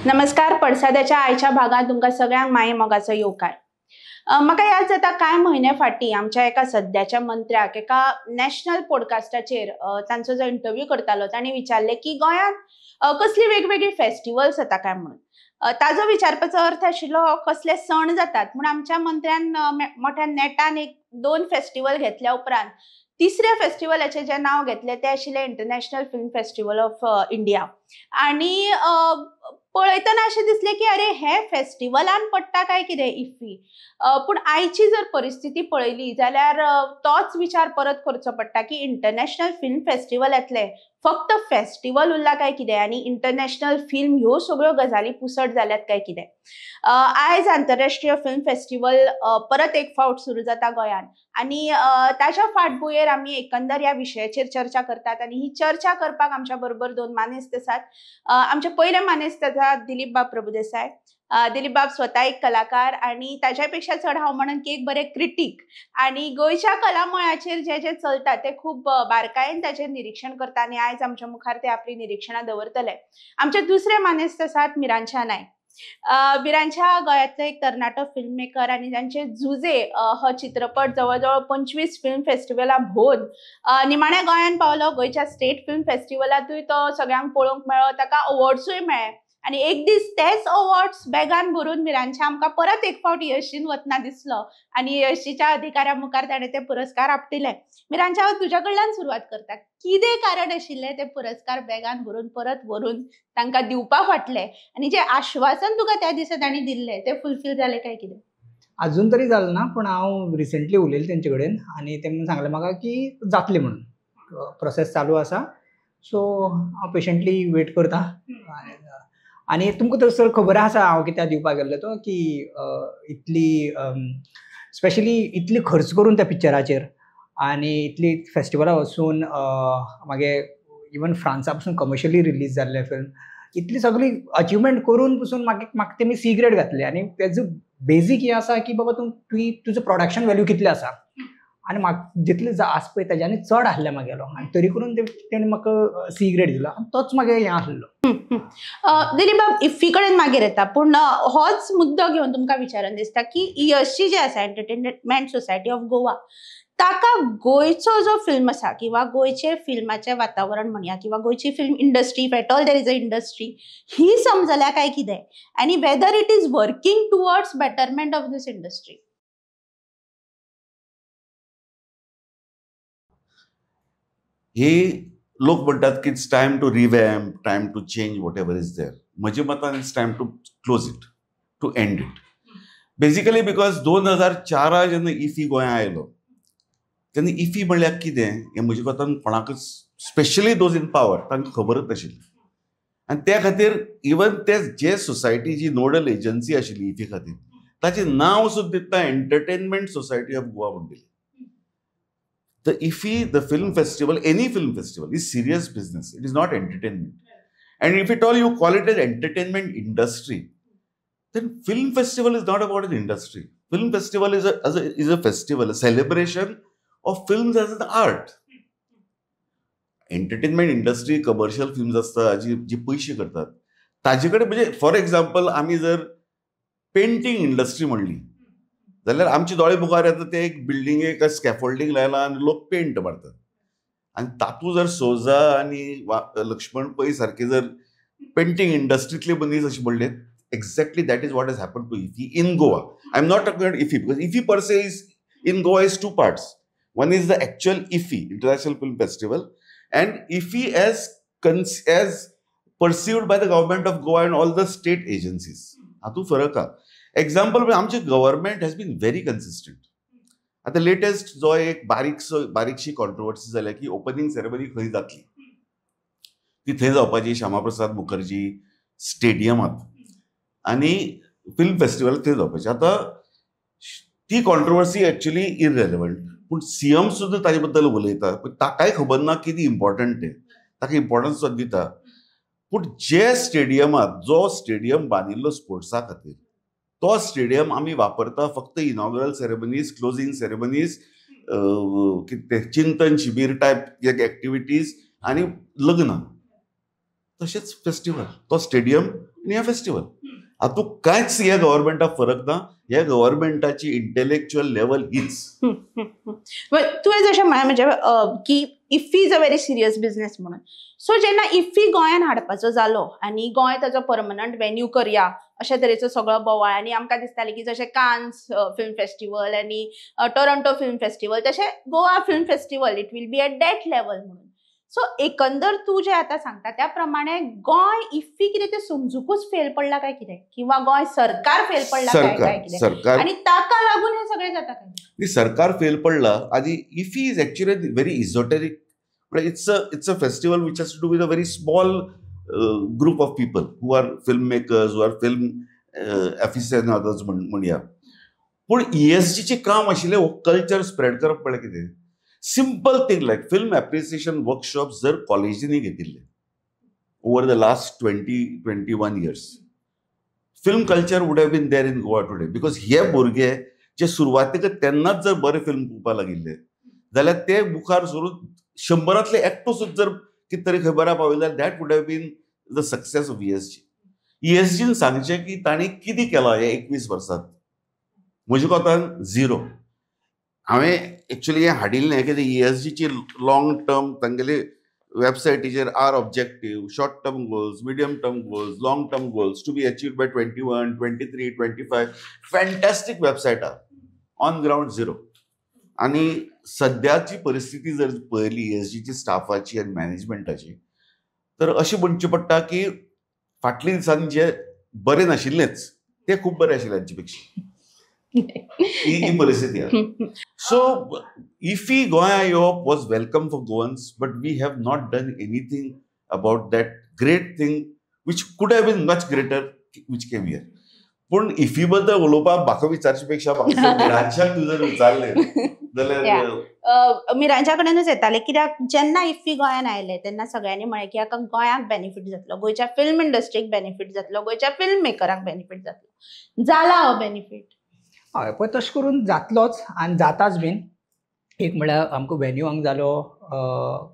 नमस्कार. पडसादाच्या आयच्या भागात तुमकां सगळ्यांक माये मोगाचो येवकार. म्हाका याद जाता कांय म्हयन्या फाटीं आमच्या एका सद्याच्या मंत्र्याक एका नॅशनल पॉडकास्टाचेर तांचो जो इंटरव्यू करतालो तांणी विचारले की गोंयांत कसली वेगवेगळी फेस्टिवल्स जाता काय म्हणून. ताजो विचारपाचो अर्थ आशिल्लो कसले सण जातात म्हूण आमच्या मंत्र्यान मोठ्या नेटान एक 2 फेस्टिवल घेतल्या उपरांत तिसऱ्या फेस्टिवलाचें जें नांव घेतलें तें आशिल्लें international film festival of India. आनी पळयतना अशें दिसलें की अरे हे फेस्टिवलान पडटा काय कितें इफ्फी. पूण आयची जर परिस्थिती पळयली जाल्यार तोच विचार परत करचो पडटा की इंटरनॅशनल फिल्म फेस्टिवल येतले फक्त फेस्टिवल उरला काय कितें आनी इंटरनॅशनल फिल्म ह्यो सगळ्यो गजाली पुसट जाल्यात काय कितें. आयज आंतरराष्ट्रीय फिल्म फेस्टिवल परत एक फावट सुरू जाता गोंयान आनी ताच्या फाटभुंयेर आमी एकंदर ह्या विशयाचेर चर्चा करतात आनी ही चर्चा करपाक आमच्या बरोबर 2 मानेस्त आसात. आमचे पयले मानेस्त आसात दिलीप बाब प्रभुदेसाय. दिलीप बाब स्वता एक कलाकार आनी ताच्या पेक्षा चड हांव म्हणन की एक बरे क्रिटीक आनी गोंयच्या कला मळाचेर जे जे चलता ते खूब बारकायेन ताचेर निरीक्षण करता आनी आयज आमच्या मुखार ते आपली निरीक्षणां दवरतले. आमचे दुसरे मानेस्त आसात मिरांच्या नायक. मिरांच्या गोंयांतलो एक तरणाटो फिल्म मेकर आनी तांचे झुजे हो चित्रपट जवळ जवळ 25 फिल्म फेस्टिवलां भोंवन निमाण्या गोंयान पावलो. गोंयच्या स्टेट फिल्म फेस्टिवलांतूय तो सगळ्यांक पळोवंक मेळ्ळो. ताका अवॉर्ड्सूय मेळ्ळे आनी एक दीस तेच अवॉर्ड्स बॅगान भरून मिरांच्या आमकां परत एक फावट यश्शीन वतना दिसलो आनी यश्शीच्या अधिकाऱ्या मुखार ताणें ते पुरस्कार आपटिले. मिरांच्या हांव तुज्या कडल्यान सुरवात करता. कितें कारण आशिल्लें ते पुरस्कार बॅगान भरून परत व्हरून तांकां दिवपा फाटलें आनी जें आश्वासन तुका त्या दिसा तांणी दिल्लें तें फुलफील जालें काय कितें? अजून तरी जालें ना, पण हांव रिसंटली उलयलें तेंचे कडेन आनी तेमी सांगलें म्हाका की जातलें म्हणून. प्रोसेस चालू आसा, सो हांव पेशंटली वेट करतां. आनी तुमकां थंयसर खबर आसा हांव कित्याक दिवपाक गेल्लो तो की इतली स्पेशली इतली खर्च करून त्या पिक्चराचेर आनी इतली फेस्टिवलां वचून मागे इवन फ्रांसा पसून कमर्शियली रिलीज जाल्लें फिल्म इतली सगळी अचिवमेंट करून पसून म्हाका तेमी सी ग्रेड घातले आनी तेजो बेजीक हें आसा की बाबा तुजो प्रोडक्शन वॅल्यू कितलें आसा आनी म्हाका जितलें आसा पळय ताज्यानी चड आसलें म्हागेलो आनी तरी करून तेणी म्हाका सी ग्रेड दिलो आनी तोच म्हागे हें आसलो. दिलीप बाब इफ्फी कडेन मागीर येता, पूण होच मुद्दो घेवन तुमकां विचारन दिसता की यश्शी जे आसा एंटरटेनमेंट सोसायटी ऑफ गोवा ताका गोंयचो जो फिल्म आसा किंवा गोंयचे फिल्माचें वातावरण म्हणया किंवा गोंयची film industry if at all there is a industry ही समजल्या काय कितें आनी whether it is working towards betterment of this industry. हे लोक म्हणटात की it's time to revamp, time to change whatever is there. म्हज्या मतान it's time to close it, to end it. Basically because 2004 जेन्ना इफ्फी गोंयांत आयलो तेन्ना इफ्फी म्हणल्यार कितें हें म्हज्या मतान कोणाकच स्पेशली दोज इन पावर तांकां खबरच नाशिल्ली. आनी त्या खातीर इवन ते जे सोसायटी जी नोडल एजन्सी आशिल्ली इफ्फी खातीर ताचें नांव सुद्दां दिता एंटरटेनमेंट सोसायटी ऑफ गोवा म्हणून दिलें. The IFFI, the film festival, any film festival is serious business. It is not entertainment. And if at all you call it an entertainment industry, then film festival is not about an industry. Film festival is a festival, a celebration of films as an art. Entertainment industry, commercial films असतात जी पैसे करतात ताजे कडेन म्हणजे for example आमी जर painting industry म्हणली जाल्यार आमचे दोळे मुखार येता ते एक बिल्डिंगेक स्कॅफोल्डिंग लायलां आनी लोक पेंट मारतात आनी तातूंत जर सोजा आनी लक्ष्मण पै सारके जर पेंटिंग इंडस्ट्रींतले मनीस अशें म्हणले exactly that is what has happen to IFFI in Goa. I am not talking about IFFI because IFFI per se is in Goa is 2 parts. One is the actual IFFI, International Film Festival, and IFFI as perceived by the government of Goa and all the state agencies. हातूंत फरक आहा. Example आमचे government has been very consistent. आतां latest जो एक बारीकशी controversy जाल्या की opening ceremony खंय जातली ती थंय जावपाची श्यामाप्रसाद मुखर्जी स्टेडियमांत आनी फिल्म फेस्टिवल थंय जावपाचें. आतां ती कॉन्ट्रोवर्सी एक्चुली इररेलेवंट, पूण सीएम सुद्दां ताजे बद्दल उलयता पूण ताकाय खबर ना कितें इम्पॉर्टंट तें, ताका इम्पॉर्टन्स दिता. पूण जे स्टेडियमांत जो स्टेडियम बांदिल्लो स्पोर्ट्सा खातीर तो स्टेडियम आमी वापरता फक्त इनॉग्रल सेरेमनीज, क्लोजिंग सेरेमनीज, चिंतन शिबीर टायप एक्टिविटीज आनी लग्न. तशेंच फेस्टिवल, तो स्टेडियम आनी हें फेस्टिवल. हातूंत कांयच ह्या गव्हर्मेंटाक फरक ना. ह्या गव्हर्मेंटाची इंटेलेक्च्युअल लेवल हीच. तुवें जशें म्हळें म्हणजे की IFFI is a very serious business म्हणून. सो जेन्ना इफ्फी गोंयान हाडपाचो जालो आनी गोंय ताचो परमनंट वेन्यू करया अशा तरेचो सगळो बोवाळ आनी आमकां दिसतालें की जशें कान्स फिल्म फेस्टिवल आनी टोरंटो फिल्म फेस्टिवल तशें Goa film festival it will be at that level म्हणून. सो एकंदर तूं जें आतां सांगता त्या प्रमाणे गोंय इफ्फी कितें तें समजुकूच फेल पडला काय कितें, किंवा गोंय सरकार फेल पडला काय कितें, सरकार आनी ताका लागून हें सगळें जाता काय? सरकार फेल पडला. आनी IFFI is actually very esoteric. It's a festival which has to do with a very small group of people who are filmmakers, who are film aficionados म्हणया. पूण ESG चे काम आशिल्लें हो कल्चर स्प्रेड करप पळय कितें. Simple thing like film appreciation workshops जर कॉलेजींनी घेतिल्ले over the last 20-21 years, film culture would have been there in Goa today. Because हे भुरगे जे सुरवातेक तेन्नाच जर बरे फिल्म पळोवपाक लागिल्ले जाल्यार ते मुखार सरून 100तले एकटो सुद्दां जर कितें तरी खबरां पावयली जाल्यार that would have been the success of ESG. ESGन सांगचें की तांणी कितें केलां ह्या 21 वर्सांत. म्हज्या कोतान 0. हांवें एक्चुअली हें हाडिल्लें कितें ESGची लॉंग टर्म तांगेले वेबसायटीचेर are objective, short term goals, medium term goals, long term goals to be achieved by 21, 23, 25. Fantastic website आहा. On ground 0. आनी सद्याची परिस्थिती जर पळयली ESGची स्टाफाची आनी मॅनेजमेंटाची, तर अशें म्हणचें पडटा की फाटल्या दिसांनी जे बरें नाशिल्लेच ते खूब बरें आशिल्ले हांचे पेक्षा. ही परिस्थिती आहा. सो इफ्फी गोंया येवप was welcome for Goans, but we have not done anything about that great thing which could have been much greater which came here. पूण इफ्फी बद्दल उलोवपाक म्हाका विचारचे पेक्षा मिरांशाक तूं जर विचारलें जाल्यार मिरांच्या कडेनूच येताले. कित्याक जेन्ना इफ्फी गोंयान आयले तेन्ना सगळ्यांनी म्हळें की हाका गोंयाक बेनिफीट जातलो, गोंयच्या फिल्म इंडस्ट्रीक बेनिफीट जातलो, गोंयच्या फिल्म मेकरांक बेनिफीट जातलो. जाला हो बेनिफीट? हय पळय तशें करून जातलोच आनी जाताच बीन. एक म्हळ्यार आमकां वेन्यू हांगा जालो,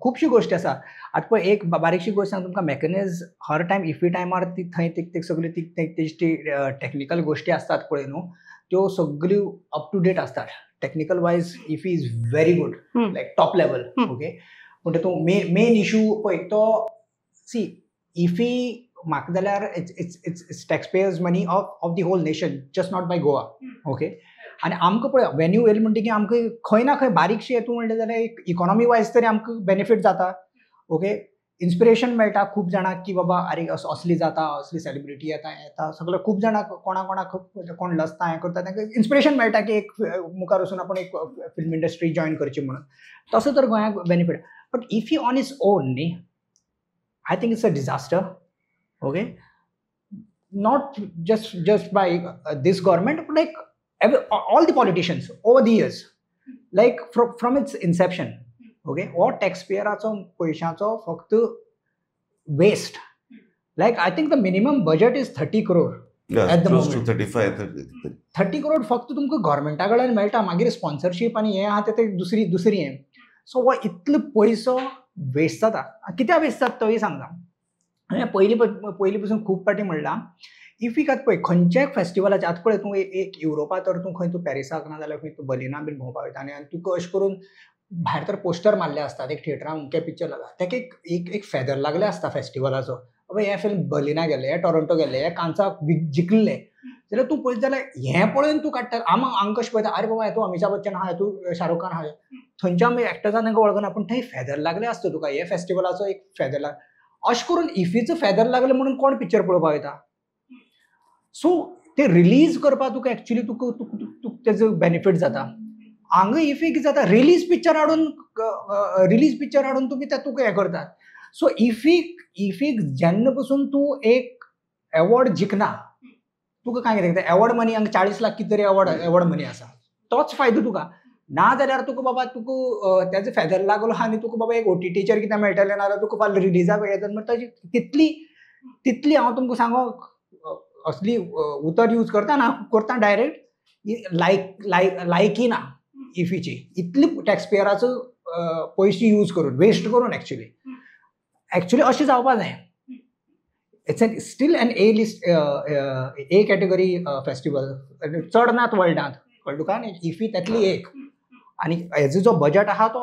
खुबशी गोश्टी आसा. आतां पळय एक बारीकशी गोश्ट सांग तुमकां. मेकॅनिज हर टायम इफ्फी टायमार ती थंय ती सगळी तेजी टॅक्निकल गोश्टी आसतात पळय न्हू, त्यो सगळ्यो अप टू डेट आसतात. Technical wise IFFI is very good, like top level. Okay. पूण तातूंत मेन इशू पळय तो सी इफ्फी म्हाका जाल्यार it's tax payers money of the whole nation, just not by Goa. Okay. आनी आमकां पळय वेन्यू येयले म्हणटकीर आमकां खंय ना खंय बारीकशी येतूं म्हणलें जाल्यार एक इकॉनॉमी वायज तरी आमकां बेनिफीट जाता. ओके. इन्स्पिरेशन मेळटा खूब जाणांक की बाबा आरे असली जाता, असली सेलिब्रिटी येता सगळं खूब जाणांक कोणाक कोण लसता हें करता तांकां इन्स्पिरेशन मेळटा की एक मुखार वचून आपण एक फिल्म इंडस्ट्री जॉयन करची म्हणून. तसो तर गोंयाक benefit. But IFFI on its own न्ही, I think it's a disaster. Okay. Not just by this government, but like all the politicians over the years, like from its inception. Okay. हो टॅक्सपेयराचो पयशांचो फक्त waste. Like I think the minimum budget is 30 crore at the moment. 30 crore फक्त तुमकां गव्हर्मेंटा कडल्यान मेळटा. मागीर sponsorship आनी हें आहा तें दुसरी हें. सो हो इतलो पयसो वेस्ट जाता. कित्याक वेस्ट जाता तोय सांगता. हांवें पयलीं पासून खूब पाटी म्हणलां इफ्फीक आतां पळय खंयच्याय फेस्टिवलाचे आतां पळय तूं एक युरोपा तर तूं खंय तूं पॅरिसाक ना जाल्यार खंय तूं बर्लिना बीन भोंवपाक वयता आनी तुका अशें करून भायर तर पोस्टर मारले आसतात एक थिएटरान अमकें पिक्चर लागला, ताका एक फेदर लागले आसता फेस्टिवलाचो. बाबा हें फिल्म बर्लिना गेलें, हें टोरंटो गेलें, हें कान्साक जिखलें जाल्यार तूं पळयत जाल्यार हें पळोवन तूं काडटा. हांगा कशें पळयता आरे बाबा हेतू अमिताभ बच्चन आहा, हेतू शाहरुख खान आहा, थंयच्या आमी एक्टर्सांक तांकां वळखना पूण थंय फेदर लागले आसता तुका. हे फेस्टिवलाचो एक फेदर लाग अशें करून इफ्फीचो फेदर लागले म्हणून कोण पिक्चर पळोवपाक वयता. सो ते रिलीज करपाक तुका एक्चुली तुका तेजो बेनिफीट जाता. हांगा इफ्फी कितें जाता रिलीज पिक्चर हाडून तुमी तुका हें करतात. सो इफ्फीक जेन्ना पसून तूं एक एवॉर्ड जिखना तुका काय कितें एवॉर्ड मनी हांगा 40 लाख कितें तरी एवॉर्ड मनी आसा, तोच फायदो तुका. ना जाल्यार तुका बाबा तुका तेजो फेदर लागलो आनी तुका बाबा एक OTTचेर कितें मेळटलें ना जाल्यार तुका फाल्यां रिलीजाक येता. ताजी तितली हांव तुमकां सांगो असली उतर यूज करता डायरेक्ट लायकी ना इफ्फीची. इतली टॅक्सपेयराचो पयशे यूज करून वेस्ट करून एक्चुली अशें जावपाक जाय. It's still an A list A category festival, चड नात वर्ल्डांत, कळ्ळें तुका न्ही, इफी तातली एक. आनी हेजो जो बजट आहा तो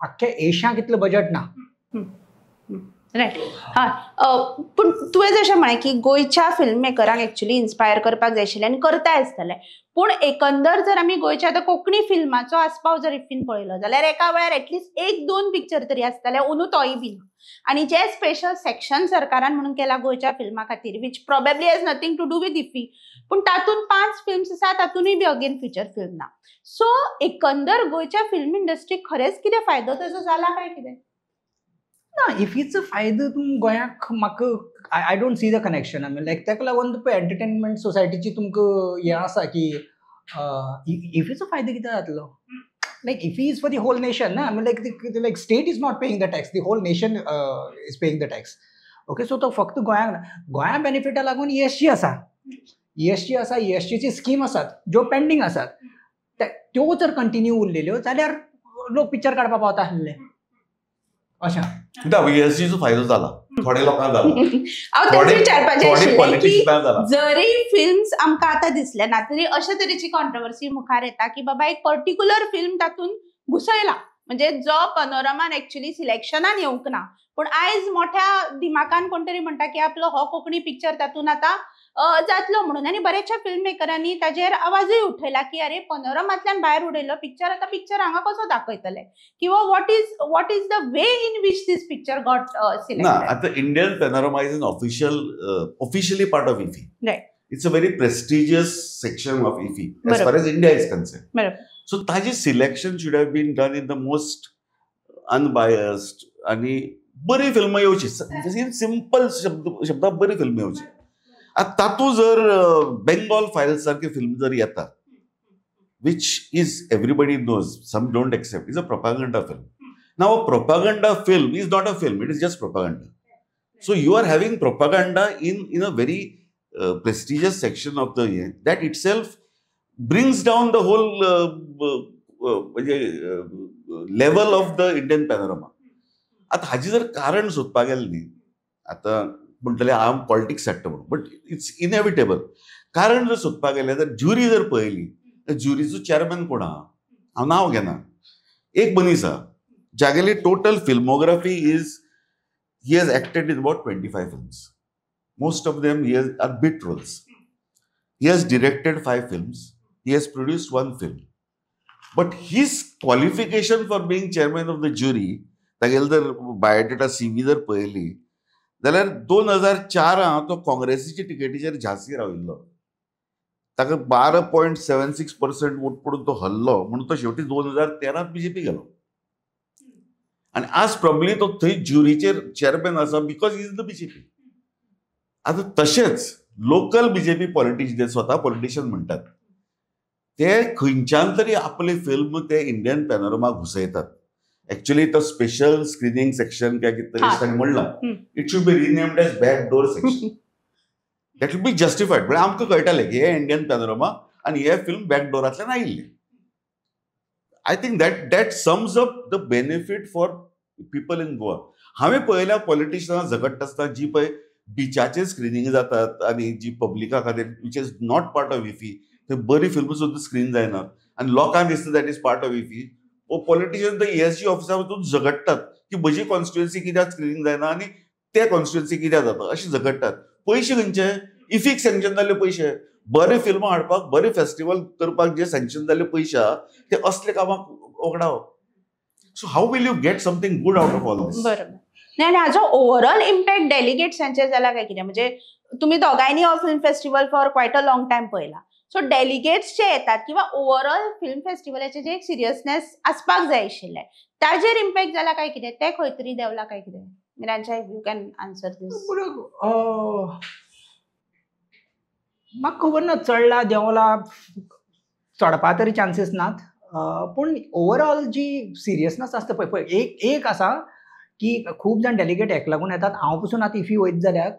आख्ख्या एशियाक इतलो बजट ना. रायट. हय, पूण तुवें जशें म्हळें की गोंयच्या फिल्म मेकरांक एक्चुअली इन्स्पायर करपाक जाय आशिल्लें आनी करताय आसतलें, पूण एकंदर जर आमी गोंयच्या आतां कोंकणी फिल्माचो आस्पाव जर इफ्फीन पळयलो जाल्यार एका वेळार एटलिस्ट 1-2 पिक्चर तरी आसतले, अंदू तोय बी ना. आनी जे स्पेशल सेक्शन सरकारान म्हणून केला गोंयच्या फिल्मा खातीर, which probably has nothing to do with IFFI, पूण तातूंत 5 फिल्म्स आसा, तातूंतय बी अगेन फिचर फिल्म ना. सो एकंदर गोंयच्या फिल्म इंडस्ट्रीक खरेंच कितें फायदो ताचो जाला काय कितें? ना, इफीचो फायदो गोंयाक म्हाका I don't see the connection. I mean like ताका लागून पळय एंटरटेनमेंट सोसायटीची तुमकां हें आसा की इफीचो फायदो कितें जातलो? Like IFFI is for the whole nation ना. I mean like state is not paying the tax, the whole nation is paying the tax. Okay, so तो फक्त गोंयाक ना. गोंया बेनिफिटा लागून ESG आसा, ESGची स्कीम आसात ज्यो पेंडींग आसात, त्यो जर कंटिन्यू उरलेल्यो जाल्यार लोक पिक्चर काडपाक पावता आसले अशें. ESGचो फायदो जाला थोड्या लोकांक जाला. हांव तेच विचारपाचें आशिल्लें की जाला. जरी फिल्म्स आमकां आतां दिसले ना तरी अशे तरेची कॉन्ट्रोवर्सी मुखार येता की बाबा एक पर्टिक्युलर फिल्म तातूंत घुसयला, म्हणजे जो पॅनोरमान एक्चुअली सिलेक्शनान येवंक ना, पूण आयज मोठ्या दिमाकान कोण तरी म्हणटा की आपलो हो कोंकणी पिक्चर तातूंत आतां जातलो म्हणून. आनी बरेचशा फिल्म मेकरांनी ताजेर आवाजूय उठयला की अरे पॅनोरमांतल्यान भायर उडयलो पिक्चर, आतां पिक्चर हांगा कसो दाखयतले, किंवा what is the way in which this picture got selected. ना, आता Indian panorama is an officially part of IFFI. Right. It's a very prestigious section of IFFI as far as India is concern. बरोबर. So ताजी selection should have been done in the most unbiased आणि बरी film येवची, simple शब्दात बरी film येवची. आता तातूंत जर बेंगॉल फायल्स सारखे फिल्म जर येता, which is everybody knows, some don't accept, is a propaganda film. Now a propaganda film is not a film, it is just propaganda. So you are having propaganda in a very prestigious section of the year. That itself brings down the whole level of the Indian panorama. आता हाजी जर कारण सोदपाक गेलें न्ही, आता म्हणटले हांव politics हाडटा म्हणून, बट इट्स इनएविटेबल. कारण जर सोदपाक गेलें जाल्यार ज्युरी जर पळयली तर ज्युरीचो चेअरमॅन कोण आहा, हांव नांव घेना, एक मनीस आहा जागेली total filmography is he has acted in about 25 films. Most of them are bit roles. He has directed 5 films. He has produced 1 film. But his qualification for being chairman of the jury, तागेल जर biodata CV जर पळयली जाल्यार 2004 तो काँग्रेसीच्या टिकेटीचेर झांसी राविल्लो. ताका 12.76% vote पडून तो हरलो म्हणून तो शेवटी 2013 BJP गेलो. आणि आज प्रॉब्ली तो थंय ज्युरीचेर चेअरमॅन आसा बिकॉज इज द BJP. आता तशेंच लोकल BJP पॉलिटिशियन, स्वता पॉलिटिशियन म्हणटात, ते खंयच्यान तरी आपली फिल्म ते इंडियन पॅनोरमा घुसयतात. एक्चुअली तो स्पेशल स्क्रीनिंग सेक्शन काय कितें तरी ताणें म्हणलां, it should be renamed as back door section. That will be justified. म्हणजे आमकां कळटालें की हे इंडियन पॅनोरमा आनी हे फिल्म बॅक डोरांतल्यान आयिल्ली. I think that sums up the benefit for people in Goa. हांवें पळयल्या पॉलिटिशियनां झगडटा आसतना जी पळय बिचाचेर स्क्रिनींग जातात आनी जी पब्लिका खातीर which is not part of IFFI, थंय बरी फिल्म सुद्दां स्क्रीन जायना आनी लोकांक दिसता that is part of IFFI. Politician थंय ESG ऑफिसा वचून झगडटात की म्हजी कॉन्स्टिट्युएन्सी कित्याक स्क्रीनिंग जायना आनी ते कॉन्स्टिट्युएन्सी कित्याक जाता, अशें झगडटात. पयशे खंयचे? इफीक सँक्शन जाल्ले पयशे. बरे फिल्मां हाडपाक, बरे फेस्टिवल करपाक जे सँक्शन जाल्ले पयशे आहा ते असले कामाक वगडावप. So how will you get something good out of all this? बरोबर. आनी हाजो ओवरऑल इम्पॅक्ट डेलिगेट्सांचेर जाला काय कितें? म्हणजे तुमी दोगांयनी हो film festival for quiet a long time पळयला. सो डेलिगेट्स जे येतात किंवा ओवरऑल फिल्म फेस्टिवलाचे जे एक सिरियसनेस आसपाक जाय आशिल्लें, ताजेर इम्पॅक्ट जाला काय कितें? ते खंय तरी देंवला काय कितें? मिरांच्या, यू कॅन आन्सर दीस. म्हाका खबर ना चडला देंवला, चडपा तरी चान्सीस नात. पूण ओवरऑल जी सिरियसनेस आसता पळय, एक आसा की खूब जाण डेलिगेट हेका लागून येतात. हांव पसून आतां इफी वयता जाल्यार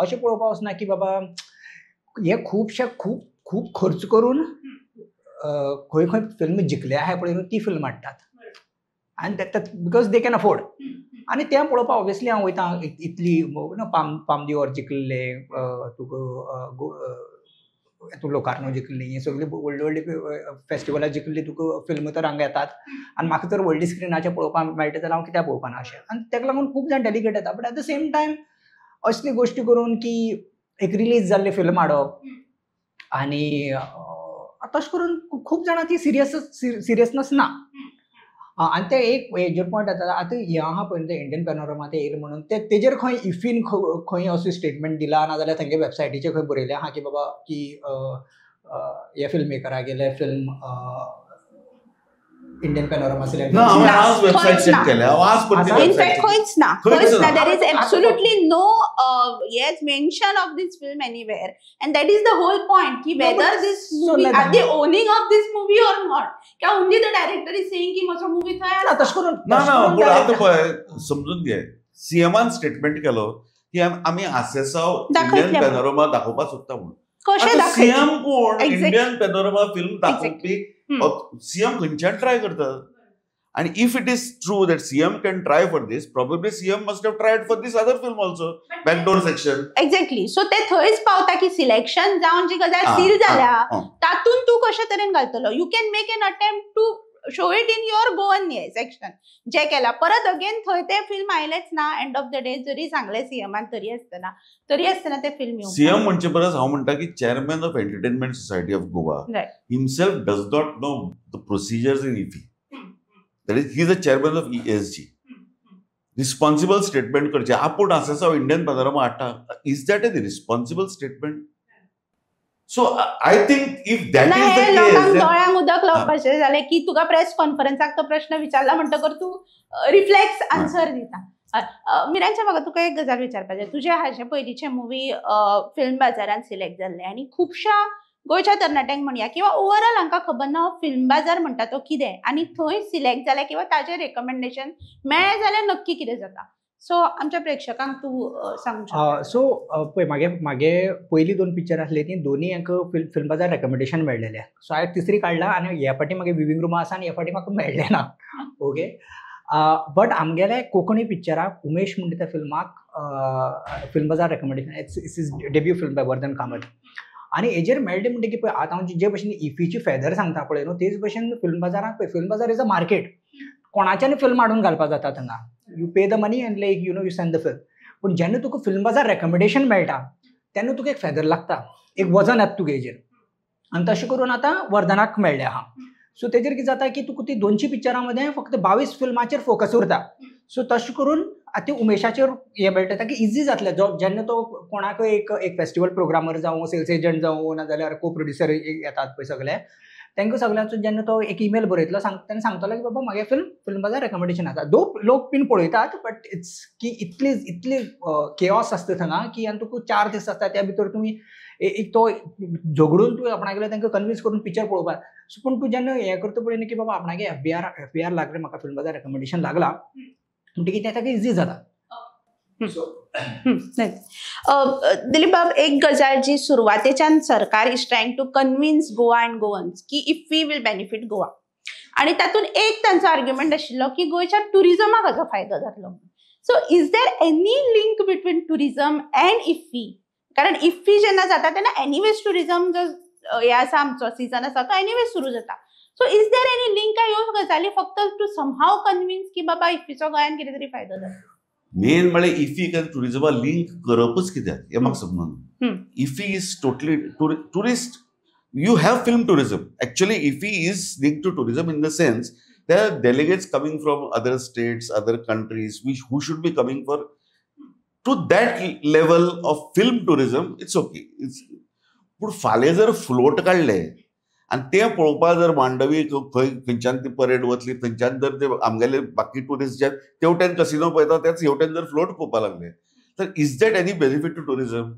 अशें पळोवपाक वचना की बाबा हे खूब खर्च करून खंय फिल्म जिखले आहाय पळय ती फिल्म हाडटात. आनी बिकॉज दे कॅन अफोर्ड. आनी तें पळोवपाक ऑब्वियसली हांव वयता. इतली पाम दिवोर जिखले, तुका लोकार्नो जिखली, ही सगळी व्हडली व्हडली फेस्टिवलां जिखली तुका फिल्म तर हांगा येतात. आनी म्हाका तर व्हडली स्क्रिनाचेर पळोवपाक मेळटा जाल्यार हांव कित्याक पळोवपाना अशें. आनी ताका लागून खूब जाण डेलिगेट येता. But at the same time असली गोश्टी करून की एक रिलीज जाल्लें फिल्म हाडप आनी तशें करून खूब जाणां ती सिरियसनस ना. आनी ते एक हेजेर पॉयंट येता. आतां हें आहा पळय ते इंडियन पॅनोरमा ते येयला म्हणून तेजेर खंय इफीन खंय असो स्टेटमेंट दिला नाजाल्यार तांगे वेबसायटीचेर खंय बरयलें आहा की बाबा की हे फिल्ममेकरा गेले फिल्म इंडियन पॅनोरमा सिलेक्ट ना हांवें आज वेबसायट चेक केल्या. हांव आज परती आसा? इनफॅक्ट वेबसायट खंयच ना, खंयच खंयच ना. ना. There is absolutely no yes mention of this film anywhere, and that is the whole point की No, whether but this so movie like are they owning of this movie or not, क्या only the director is saying की म्हजो movie थंय आसा. तशें करून ना पूण आतां पळय समजून घे, सीएमान स्टेटमेंट केलो की आमी आसेसांव दाखयतले इंडियन म्हणून. पॅनोरमा दाखोवपाक सोदता म्हणून. कशें दाखयतले सीएम कोण Exactly. इंडियन पॅनोरमा फिल्म दाखोवपी सीएम खंयच्यान ट्राय करता. And if it is true that CM can try for this, probably CM must have tried for this other film also, backdoor section. Exactly. So ते थंयच पावता की selection जावन जी गजाल seal जाल्या तातून तूं कशे तरेन घालतलो. You can make an attempt to show it in your Goan section जे केला. परत अगेन थंय ते फिल्म आयलेच ना. एंड ऑफ द डे जरी सांगले सीएमान तरी आसतना ते फिल्म येवंक सीएम म्हणचे परस हांव म्हणटा की chairman of entertainment society of Goa Right. Himself does not know the procedures in IFFI. That is, he is the chairman of ESG. Responsible statement करचे. आपूण आसेसांव इंडियन पॅनोरमा हाडटा. Is that a responsible statement? So I think if that ना is the हे case, लोकांक then दोळ्यांक उदक लावपाचें जालें की तुका प्रेस कॉन्फरन्साक तो प्रश्न विचारला म्हणटकर तूं रिफ्लेक्स आन्सर दिता. मिरांच्या म्हाका तुका एक गजाल विचारपाचें. तुजे हाचे पयलींचे मूवी फिल्म बाजारान सिलेक्ट जाल्ले आनी खुबशा गोंयच्या तरणाट्यांक म्हणया किंवा ओवरऑल हांकां खबर ना फिल्म बाजार म्हणटा तो कितें आनी थंय सिलेक्ट जालें किंवा ताजें रेकमेंडेशन मेळ्ळें जाल्यार नक्की कितें जाता. सो आमच्या प्रेक्षकांक तूं सांगूंक शकता. सो पळय मागे पयलीं 2 पिक्चर आसले ती दोनी हांकां फिल्म बाजार रेकमेंडेशन मेळ्ळेलें. सो हांवें तिसरी काडला आनी ह्या फाटी मागे विविंग रूमा आसा आनी ह्या फाटी म्हाका मेळ्ळें ना. ओके. बट आमगेले कोंकणी पिक्चराक उमेश म्हणटा त्या फिल्माक फिल्म बाजार recommendation it's is debut film bye Vardhan Kamat. आनी हेजेर मेळटा म्हणटा की पळय आतां हांव जे भशेन इफीची फेदर सांगता पळय न्हू तेच भशेन फिल्म बाजाराक पळय फिल्म बाजार इज अ मार्केट. कोणाच्यान फिल्म हाडून घालपाक जाता Thanga. You pay the money end like you send the film. पूण जेन्ना तुका फिल्म बाजार रेकमेंडेशन मेळटा तेन्ना तुका एक फेदर लागता, एक वजन येता तुगे हेजेर. आनी तशें करून आतां वर्धनाक मेळ्ळें आहा. सो तेजेर कितें जाता की तुका ती 200 पिक्चरां मध्ये फक्त 22 फिल्माचेर फोकस उरता. सो तशें करून आतां उमेशाचेर हें मेळटा ताका इजी जातलें. जेन्ना तो कोणाकय एक फेस्टिवल प्रोग्रामर जावं सेल्स एजंट जावं नाजाल्यार को प्रोड्युसर येतात पळय सगळे तांकां सगळ्यांचो जेन्ना तो एक ईमेल बरयतलो तेन्ना सांगतलो की बाबा म्हागे फिल्म बाजार रेकमेंडेशन आसा. लोक बीन पळयतात बट इट्स की इतली केओस आसता थंगा की आनी तुका 4 दीस आसता त्या भितर तुमी एक तो झगडून तुवें आपणागेलो तांकां कन्विन्स करून पिक्चर पळोवपाक. सो पूण तूं जेन्ना हें करता पळय न्ही की बाबा आपणागे एफबीआर लागलें म्हाका फिल्म बाजार रेकमेंडेशन लागला म्हणटकीर तें ताका इजी जाता. दिलीप बाब, एक गजाल जी सुरवातेच्यान सरकार is trying to convince Goa and Goans की if we will benefit Goa आणि तातून एक तांचो आर्ग्युमेंट आशिल्लो की गोंयच्या टुरिजमाक हाचो फायदो जातलो. So is there any link between tourism and IFFI? कारण इफ्फी जेन्ना जाता तेन्ना एनीवेज टुरिजम जो हे आसा आमचो सिजन आसा तो एनीवेज सुरू जाता. So is there any link काय ह्यो गजाली फक्त टू समहाव कन्विन्स की बाबा इफ्फीचो गोंयान कितें तरी फायदो जाता? मेन म्हळ्यार इफी आनी टुरिजमा लिंक करपच कित्याक हें म्हाका समजना. IFFI is totally tourist. You have film tourism. Actually, IFFI is linked to tourism in the sense there are delegates coming from other states, other countries, who should be coming for to that level of film tourism. It's okay. But फाल्यां जर float काडले आनी तें पळोवपाक जर मांडवी खंयच्यान ती parade वतली थंयच्यान जर ते आमगेले बाकी टुरिस्ट जे तेवटेन कसिनो पळयता त्याच हेवटेन जर फ्लोट पळोवपाक लागले तर is that any benefit to tourism?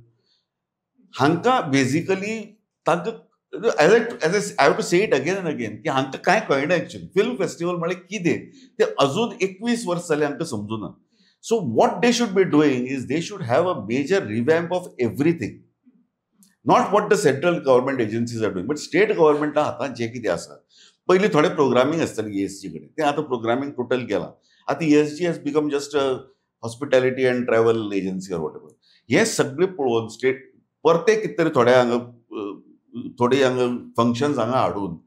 हांकां बेजिकली तांकां I have to say it again and again की हांकां कांय कळना एक्चुअली. फिल्म फेस्टिवल म्हळ्यार कितें ते अजून 21 वर्स जाले हांकां समजुना. So what they should be doing is they should have a major revamp of everything. Not what the central government agencies are doing but state गव्हर्मेंटा हातांत जे कितें आसा. पयलीं थोडें प्रोग्रामींग आसतालें ESG कडेन तें आतां प्रोग्रामींग टोटल गेलां. आतां ESG has become just a hospitality and travel agency or what ever. हे सगळे पळोवन स्टेट परते कितें तरी थोडी हांगा फंक्शन्स हांगा हाडून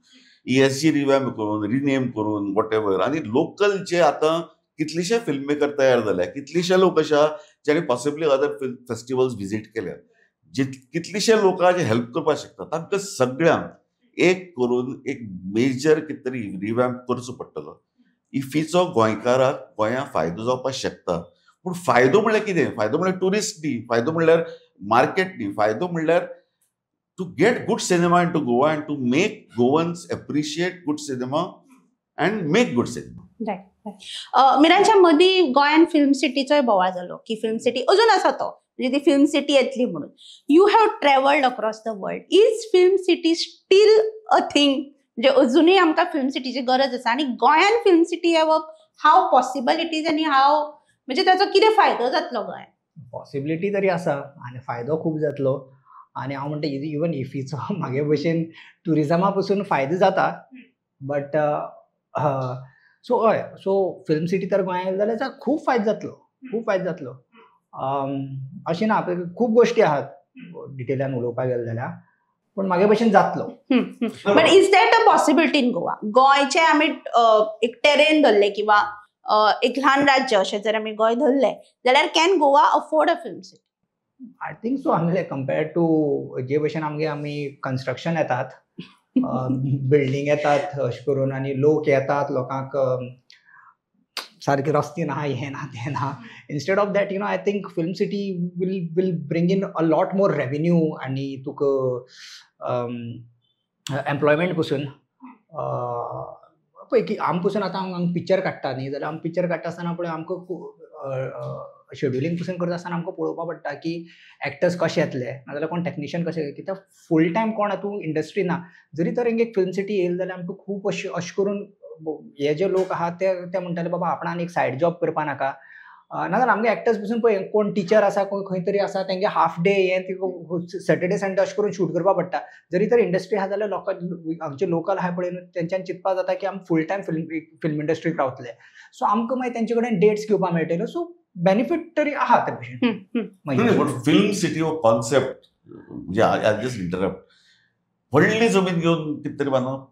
ESG रिवॅम्प करून रिनेम करून वॉट एव्हर, आनी लोकल जे आतां कितलेशे फिल्म मेकर तयार जाल्या, कितलेशे लोक अशा ज्यांनी पॉसिबली अदर फेस्टिवल्स व्हिजीट केल्या, कितलेशे लोकां जे हेल्प करपाक शकता तांकां सगळ्यांक एक करून एक मेजर कितें तरी रिवॅम्प करचो पडटलो. इफीचो गोंयकाराक गोंयांत फायदो जावपाक शकता. पूण फायदो म्हणल्यार कितें? फायदो म्हणल्यार टुरिस्ट न्ही, फायदो म्हणल्यार मार्केट न्ही, फायदो म्हणल्यार to get good cinema into Goa and to make Goans appreciate good cinema and make good cinema. मिरांच्या मदीं गोंयान फिल्म सिटीचोय बोवाळ जालो की फिल्म सिटी अजून आसा तो, म्हणजे ती फिल्म सिटी येतली म्हणून. You have travelled across the world. Is film city steel a thing? म्हणजे अजूनही आमकां फिल्म सिटीची गरज आसा, आणि गोंयान फिल्म सिटी येवप हाव पॉसिबल इट इज, आनी हाव म्हणजे ताचो कितें फायदो जातलो गोंयान? पॉसिबिलिटी तरी आसा आणि फायदो खूप जातलो. आणि हांव म्हणटा इवन इफीचो म्हागे भशेन टुरिजमा पसून फायदो जाता. बट सो हय, सो फिल्म सिटी तर गोंयांत येयली जाल्यार खूब फायदो जातलो, खूब फायदो जातलो. अशें ना, खूब गोश्टी आहात डिटेलान उलोवपाक गेले जाल्यार, पूण म्हागे भशेन जातलो. But is that a possibility in Goa? गोंयचे आमी एक टेरेन धरले किंवा एक ल्हान राज्य अशें जर आमी गोंय धरलें जाल्यार can Goa afford a film city? I think so. आमगे कम्पेर्ड टू जे भशेन आमी कन्स्ट्रक्शन येतात, बिल्डींग येतात अशें करून, आनी लोक येतात, लोकांक सारके रस्ते ना, हे ना ते ना. Instead of that I think film city will bring in a lot more revenue, आनी तुका एम्प्लॉयमेंट पसून पळय की आम पसून आतां हांगा पिक्चर काडटा न्ही, जाल्यार आमी पिक्चर काडटा आसतना पळय आमकां शेड्युलिंग पसून करता आसतना आमकां पळोवपाक पडटा की एक्टर्स कशे येतले, नाजाल्यार कोण टॅक्निशियन कशे, कित्याक फूल टायम कोण हातूंत इंडस्ट्री ना. जरी तर एक फिल्म सिटी येयली जाल्यार आमकां खूब अशें करून हे जे लोक आहात ते म्हणटाले बाबा आपणान एक सायड जॉब करपा नाका. नाजाल्यार आमगे एक्टर्स पसून पळय कोण टिचर आसा, कोण खंय तरी आसा, तेंगे हाफ डे हे सॅटर्डे संडे अशें करून शूट करपा पडटा. जरी तर इंडस्ट्री आहा जाल्यार आमचे लोकल आहा पळय तेंच्यान चिंतपा जाता की आमी फूल टायम फिल्म इंडस्ट्रीक रावतले. सो आमकां मागीर तेंचे कडेन डेट्स घेवपाक मेळटल्यो. सो बेनिफीट तरी आहा ते भशेन. फिल्म सिटी हो कॉन्सेप्ट म्हणजे आय जस्ट इंटरप्ट, व्हडली जमीन घेवन कितें तरी बांदप.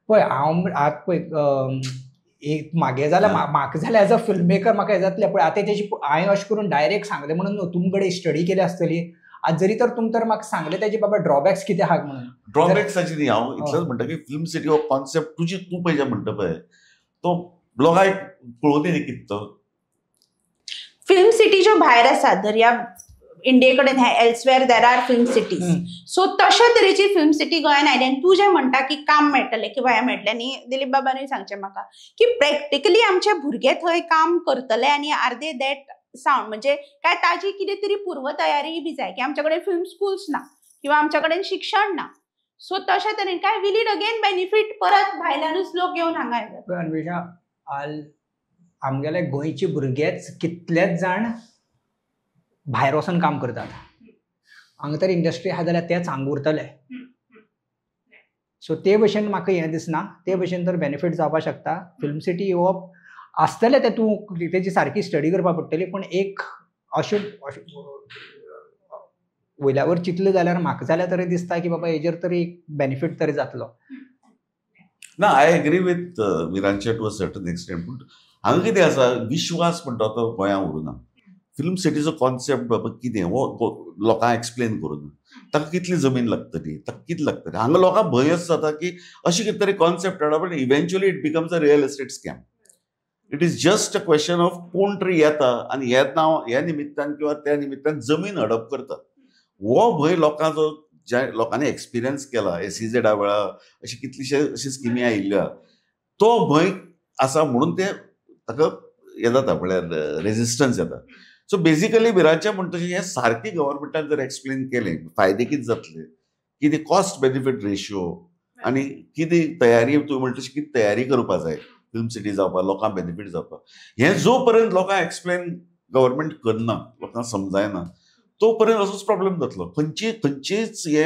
पळय हांव आतां पळय एक म्हागे जाल्यार म्हाका जाल्यार एज अ फिल्म मेकर म्हाका हें जातलें. पळय आतां तेजी हांवें अशें करून डायरेक्ट सांगलें म्हणून न्हू, तुमचे कडेन स्टडी केली आसतली. आज जरी तर तुमी तर म्हाका सांगलें तेजे बाबा ड्रॉबॅक्स कितें आहात म्हणून. ड्रॉबॅक्साची न्ही, हांव इतलेंच म्हणटा की फिल्म सिटी हो कॉन्सेप्ट तूं पळय जे म्हणटा पळय तो लोकांक कळोवनी न्ही कितें तो. फिल्म सिटीच्यो भायर आसा, दर्या इंडिये कडेन elsewhere there are film cities. So तशा तरेची फिल्म सिटी गोंयान आयली, आनी तूं जें म्हणटा की काम मेळटलें किंवा हें मेळटलें न्ही, दिलीप बाबानूय सांगचें म्हाका की प्रॅक्टिकली आमचे भुरगे थंय काम करतले, आनी आर दे दॅट सावंड, म्हणजे काय ताजी कितें तरी पूर्व तयारी बी जाय की आमच्या कडेन फिल्म स्कूल्स ना किंवा आमच्या कडेन शिक्षण ना. सो तशा तरेन काय विल इट अगेन बेनिफीट परत भायल्यानूच लोक येवन हांगा येतात? अन्वेषा, आमगेले गोंयचे भुरगेच कितलेच जाण भायर वचून काम करतात. हांगा तर इंडस्ट्री आहा जाल्यार तेच हांगा उरतले. सो ते भशेन म्हाका हें दिसना. ते भशेन तर बेनिफीट जावपाक शकता. फिल्म सिटी येवप आसतलें तें तूं तेजी सारकी स्टडी करपाक पडटली, पूण एक अशें वयल्या वयर चिंतलें जाल्यार म्हाका जाल्यार तरी दिसता की बाबा हेजेर तरी बेनिफीट तरी जातलो. ना, आय एग्री विथ मिरांचे टू अ सर्टन एक्सटेंट. पूण हांगा कितें आसा, विश्वास म्हणटा तो गोंयांत उरूना. फिल्म सिटीचो कॉन्सेप्ट बाबा कितें हो लोकांक एक्सप्लेन करून ताका कितली जमीन लागतली, ताका कितें लागतलें. हांगा लोकांक भंय असो जाता की अशें कितें तरी कॉन्सेप्ट हाडप, but eventually it becomes a real estate scam. It is just a question of कोण तरी येता आनी ह्या निमित्तान किंवा त्या निमित्तान जमीन हडप करता. हो भंय लोकांचो ज्या लोकांनी एक्सपिरियन्स केला, SEZ वेळा अशी कितलीशे अशी स्किमी आयिल्ल्यो, तो भंय आसा म्हणून ते ताका हें जाता, म्हळ्यार रेजिस्टन्स येता. सो बेसिकली विराचे म्हणटा हें सारकें गव्हर्मेंटान जर एक्सप्लेन केलें फायदे कितें जातले, कितें कॉस्ट बेनिफीट रेशियो आनी कितें तयारी, तुवें म्हणटा तशी कितें तयारी करपा जाय फिल्म सिटी जावपाक, लोकांक बेनिफीट जावपाक, हें जो पर्यंत लोकांक एक्सप्लेन गव्हर्मेंट करना, लोकांक समजायना, तो पर्यंत असोच प्रॉब्लेम जातलो. खंयचीच हे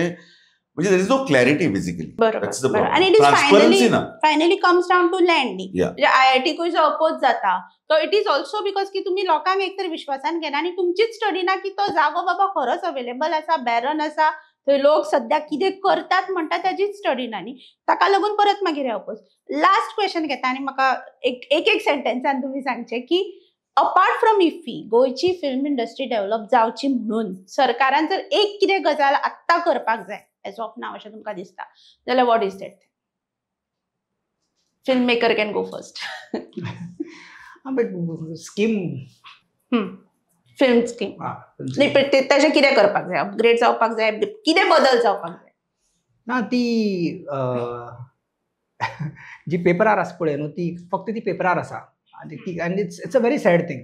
म्हणजे there is no clarity basically. बरोबर. आणि इट इज ट्रान्सपरन्सी ना. Finally comes down to landing. Yeah. म्हणजे IIT जो अपोज जाता तो इट इज ऑल्सो बिकॉज की तुम्ही लोकांक एकतर विश्वासान घेना आणि तुमचीच स्टडी ना की तो जागो बाबा खरोच अवेलेबल आसा, बॅरन आसा, थंय लोक सध्या कितें करतात म्हणटा त्याचीच स्टडी ना न्ही. ताका लागून परत मागीर अपोज. लास्ट क्वेश्चन घेता आनी म्हाका एक सेंटेन्सान तुम्ही सांगचे की अपार्ट फ्रॉम इफ्फी गोंयची फिल्म इंडस्ट्री डेव्हलप जावची म्हणून सरकारान जर एक कितें गजाल आत्तां करपाक जाय एज ऑफ नाव अशें तुमकां दिसता जाल्यार what is that? Film maker can go first. Scheme film scheme नाही पण ताचें कितें करपाक जाय? अपग्रेड जावपाक जाय, कितें बदल जावपाक जाय? ना ती जी पेपरार आसा पळय न्हू ती फक्त ती पेपरार आसा आनी it's a very sad thing.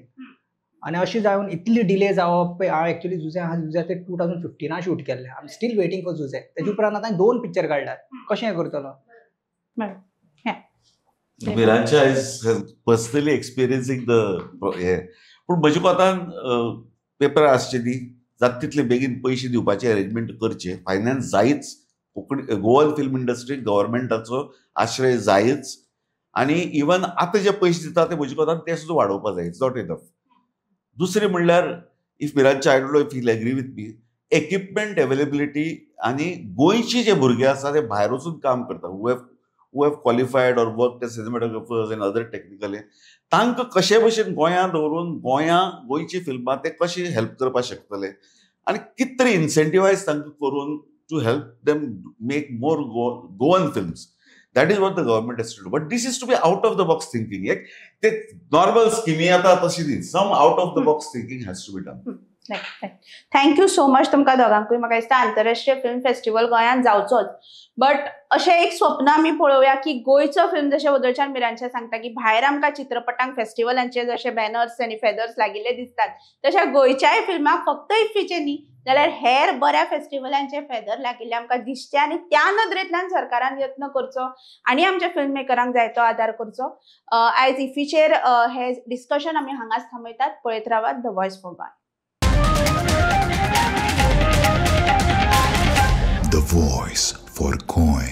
आनी अशी जावन इतली डिले जावप हांव एक्चुअली जुजे ते 2015 शूट केल्ले. I am still waiting for जुजे. तेजे उपरांत आतां 2 पिक्चर काडल्यात. कशें करतलो? विरांच्या इज पर्सनली एक्सपिरियन्सिंग द हे. पूण म्हजे कोतान पेपर आसचे न्ही जाता तितले बेगीन पयशे दिवपाचे अरेंजमेंट करचे. फायनान्स जायच. कोंकणी गोवन फिल्म इंडस्ट्रीक गव्हर्मेंटाचो आश्रय जायच. आनी इवन आतां जे पयशे दिता ते म्हजे कोतान ते सुद्दां वाडोवपा जाय. It's not enough. दुसरें म्हणल्यार इफ विरांच्या I don't know if he'll agree with me, equipment availability आनी गोंयचे जे भुरगे आसा ते भायर वचून काम करता who have qualified or work as cinematographers and other technically तांकां कशे भशेन गोंयांत दवरून गोंयची फिल्मां ते कशी हेल्प करपाक शकतले आनी कितें तरी इन्सेंटिवायज तांकां करून to help them make more Goan films. That is what the government has to do. But this is to be out of the box thinking. ते नॉर्मल स्किमी आता तशी न्ही. Some out of the box thinking has to be done. Thank you so much तुमकां दोगांकूय. म्हाका दिसता आंतरराष्ट्रीय फिल्म फेस्टिवल गोंयांत जावचोच. बट अशें एक स्वप्न आमी पळोवया की गोंयचो फिल्म जशें वदळच्यान मिरांचे सांगता की भायर आमकां चित्रपटांक फेस्टिवलांचे जशे बॅनर्स आनी फेदर्स लागिल्ले दिसतात तशे गोंयच्याय फिल्माक फक्त इफ्फीचे न्ही जाल्यार हेर बऱ्या फेस्टिवलांचे फेदर लागिल्ले आमकां दिसचे आनी त्या नदरेंतल्यान सरकारान यत्न करचो आनी आमच्या फिल्म मेकरांक जाय तो आदार करचो. आयज इफ्फीचेर हे डिस्कशन आमी हांगाच थांबयतात. पळयत रावात the voice for Goa. The Voice for Goy.